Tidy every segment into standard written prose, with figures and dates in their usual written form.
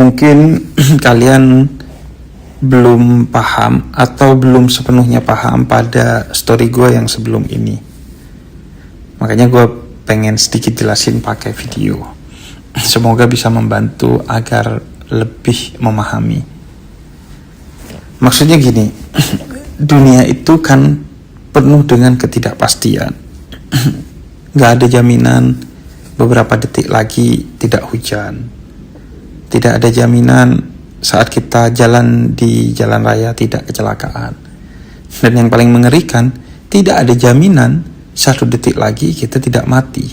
Mungkin kalian belum paham atau belum sepenuhnya paham pada story gue yang sebelum ini. Makanya gue pengen sedikit jelasin pakai video. Semoga bisa membantu agar lebih memahami. Maksudnya gini, dunia itu kan penuh dengan ketidakpastian. Gak ada jaminan beberapa detik lagi tidak hujan. Tidak ada jaminan saat kita jalan di jalan raya tidak kecelakaan. Dan yang paling mengerikan, tidak ada jaminan 1 detik lagi kita tidak mati.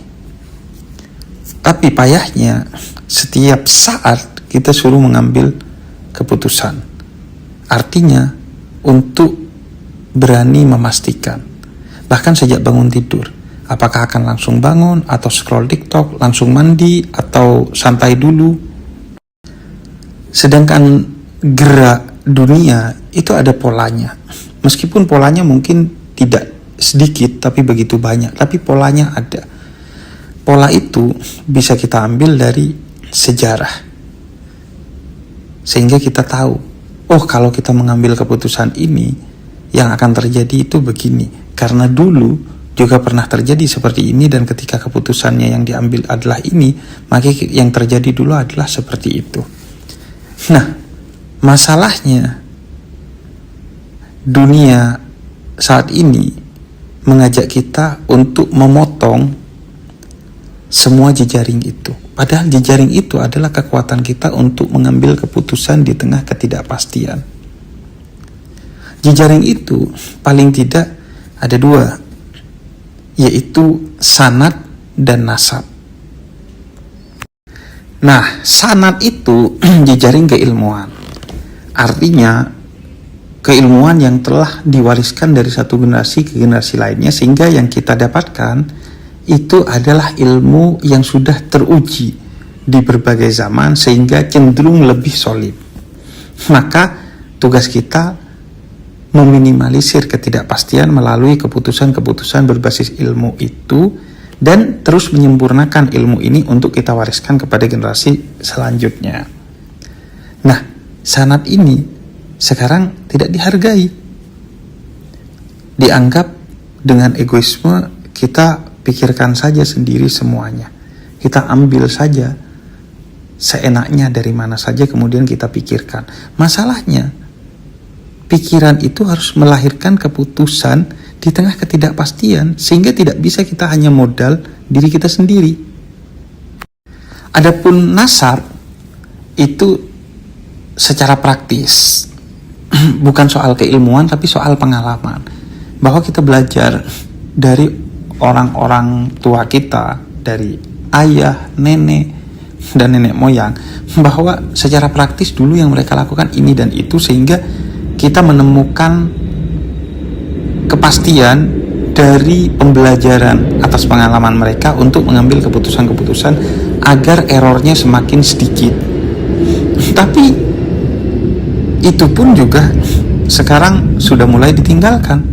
Tapi payahnya, setiap saat kita suruh mengambil keputusan. Artinya, untuk berani memastikan. Bahkan sejak bangun tidur, apakah akan langsung bangun, atau scroll TikTok, langsung mandi, atau santai dulu. Sedangkan gerak dunia itu ada polanya. Meskipun polanya mungkin tidak sedikit, tapi begitu banyak. Tapi polanya ada. Pola itu bisa kita ambil dari sejarah. Sehingga kita tahu, oh kalau kita mengambil keputusan ini, yang akan terjadi itu begini. Karena dulu juga pernah terjadi seperti ini, dan ketika keputusannya yang diambil adalah ini, maka yang terjadi dulu adalah seperti itu. Nah, masalahnya dunia saat ini mengajak kita untuk memotong semua jejaring itu. Padahal jejaring itu adalah kekuatan kita untuk mengambil keputusan di tengah ketidakpastian. Jejaring itu paling tidak ada 2, yaitu sanad dan nasab. Nah, sanad itu jejaring keilmuan. Artinya, keilmuan yang telah diwariskan dari satu generasi ke generasi lainnya, sehingga yang kita dapatkan itu adalah ilmu yang sudah teruji di berbagai zaman, sehingga cenderung lebih solid. Maka, tugas kita meminimalisir ketidakpastian melalui keputusan-keputusan berbasis ilmu itu, dan terus menyempurnakan ilmu ini untuk kita wariskan kepada generasi selanjutnya. Nah, sanad ini sekarang tidak dihargai. Dianggap dengan egoisme, kita pikirkan saja sendiri semuanya. Kita ambil saja seenaknya dari mana saja, kemudian kita pikirkan. Masalahnya, pikiran itu harus melahirkan keputusan di tengah ketidakpastian, sehingga tidak bisa kita hanya modal diri kita sendiri. Adapun nasab itu secara praktis, bukan soal keilmuan tapi soal pengalaman, bahwa kita belajar dari orang-orang tua kita, dari ayah, nenek, dan nenek moyang, bahwa secara praktis dulu yang mereka lakukan ini dan itu, sehingga kita menemukan kepastian dari pembelajaran atas pengalaman mereka untuk mengambil keputusan-keputusan agar errornya semakin sedikit. Tapi itu pun juga sekarang sudah mulai ditinggalkan.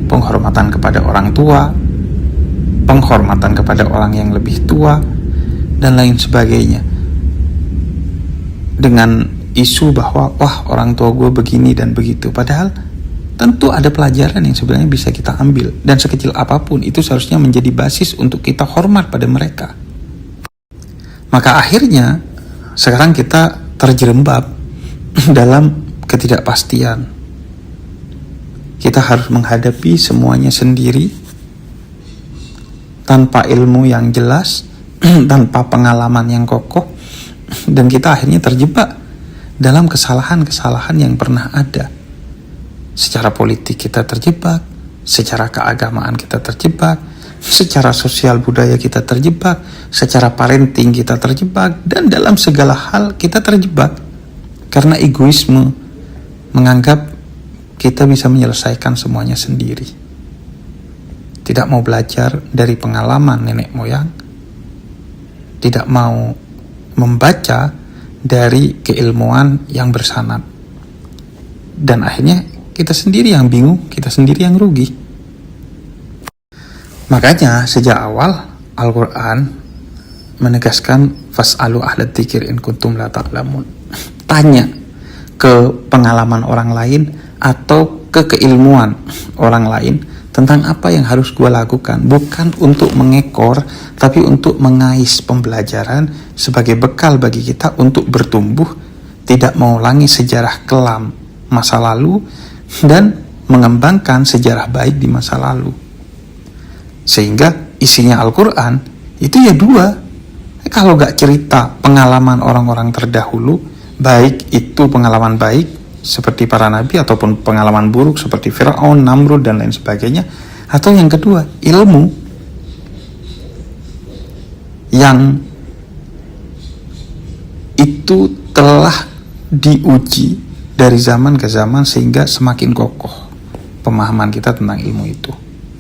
Penghormatan kepada orang tua, penghormatan kepada orang yang lebih tua, dan lain sebagainya. Dengan isu bahwa, wah orang tua gue begini dan begitu. Padahal tentu ada pelajaran yang sebenarnya bisa kita ambil, dan sekecil apapun itu seharusnya menjadi basis untuk kita hormat pada mereka. Maka akhirnya sekarang kita terjerembab dalam ketidakpastian. Kita harus menghadapi semuanya sendiri, tanpa ilmu yang jelas, tanpa pengalaman yang kokoh, dan kita akhirnya terjebak dalam kesalahan-kesalahan yang pernah ada. Secara politik kita terjebak, secara keagamaan kita terjebak, secara sosial budaya kita terjebak, secara parenting kita terjebak, dan dalam segala hal kita terjebak karena egoisme, menganggap kita bisa menyelesaikan semuanya sendiri. Tidak mau belajar dari pengalaman nenek moyang, tidak mau membaca dari keilmuan yang bersanad, dan akhirnya kita sendiri yang bingung, kita sendiri yang rugi. Makanya sejak awal Al-Quran menegaskan fas'alu ahla dzikir in kuntum la ta'lamun. Tanya ke pengalaman orang lain atau ke keilmuan orang lain tentang apa yang harus gue lakukan, bukan untuk mengekor, tapi untuk mengais pembelajaran sebagai bekal bagi kita untuk bertumbuh, tidak mengulangi sejarah kelam masa lalu, dan mengembangkan sejarah baik di masa lalu. Sehingga isinya Al-Quran itu ya dua. Kalau gak cerita pengalaman orang-orang terdahulu, baik itu pengalaman baik seperti para nabi ataupun pengalaman buruk seperti Fir'aun, Namrud dan lain sebagainya, atau yang kedua ilmu yang itu telah diuji dari zaman ke zaman sehingga semakin kokoh pemahaman kita tentang ilmu itu.